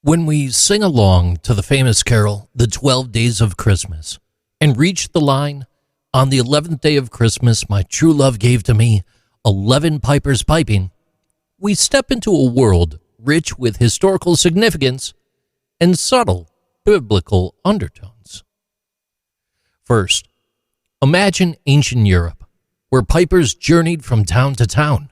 When we sing along to the famous carol, The 12 Days of Christmas, and reach the line, "On the 11th day of Christmas, my true love gave to me 11 pipers piping," we step into a world rich with historical significance and subtle biblical undertones. First, imagine ancient Europe, where pipers journeyed from town to town.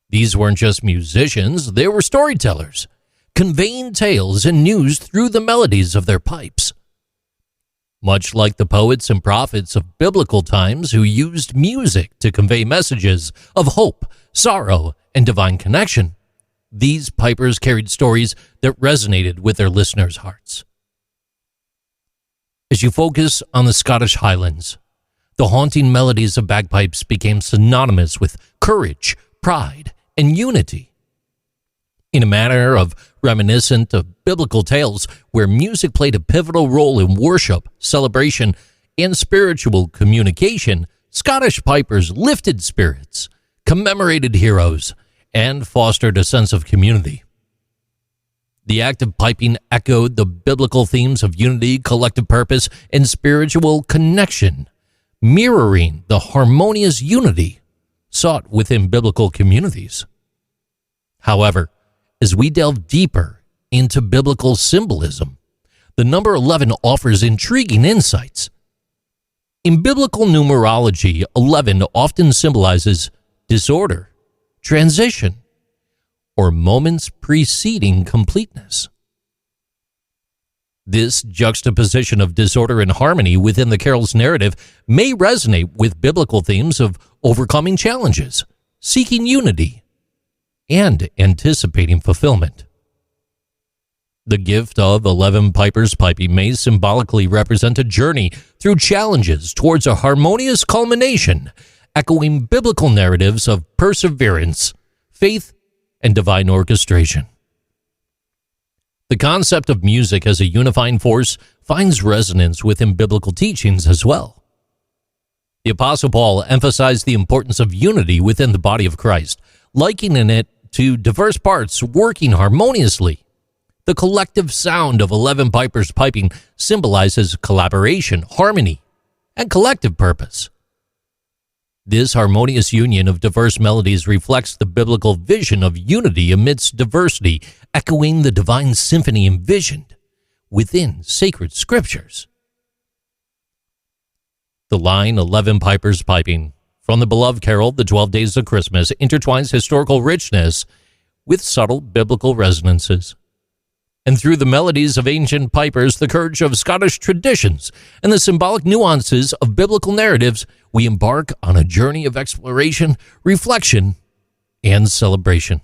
These weren't just musicians, they were storytellers, conveying tales and news through the melodies of their pipes. Much like the poets and prophets of biblical times who used music to convey messages of hope, sorrow, and divine connection, these pipers carried stories that resonated with their listeners' hearts. As you focus on the Scottish Highlands, the haunting melodies of bagpipes became synonymous with courage, pride, and unity. In a manner of reminiscent of biblical tales where music played a pivotal role in worship, celebration, and spiritual communication, Scottish pipers lifted spirits, commemorated heroes, and fostered a sense of community. The act of piping echoed the biblical themes of unity, collective purpose, and spiritual connection, mirroring the harmonious unity sought within biblical communities. However, as we delve deeper into biblical symbolism, the number 11 offers intriguing insights. In biblical numerology, 11 often symbolizes disorder, transition, or moments preceding completeness. This juxtaposition of disorder and harmony within the carol's narrative may resonate with biblical themes of overcoming challenges, seeking unity, and anticipating fulfillment. The gift of 11 pipers piping may symbolically represent a journey through challenges towards a harmonious culmination, echoing biblical narratives of perseverance, faith, and divine orchestration. The concept of music as a unifying force finds resonance within biblical teachings as well. The Apostle Paul emphasized the importance of unity within the body of Christ, likening it to diverse parts working harmoniously. The collective sound of 11 pipers piping symbolizes collaboration, harmony, and collective purpose. This harmonious union of diverse melodies reflects the biblical vision of unity amidst diversity, echoing the divine symphony envisioned within sacred scriptures. The line 11 pipers piping from the beloved carol, The 12 Days of Christmas, intertwines historical richness with subtle biblical resonances. And through the melodies of ancient pipers, the courage of Scottish traditions, and the symbolic nuances of biblical narratives, we embark on a journey of exploration, reflection, and celebration.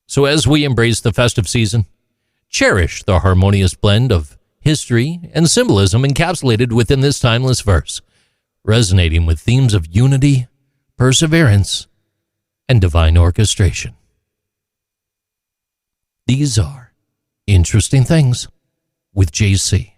So as we embrace the festive season, cherish the harmonious blend of history and symbolism encapsulated within this timeless verse, resonating with themes of unity, perseverance, and divine orchestration. These are Interesting Things with JC.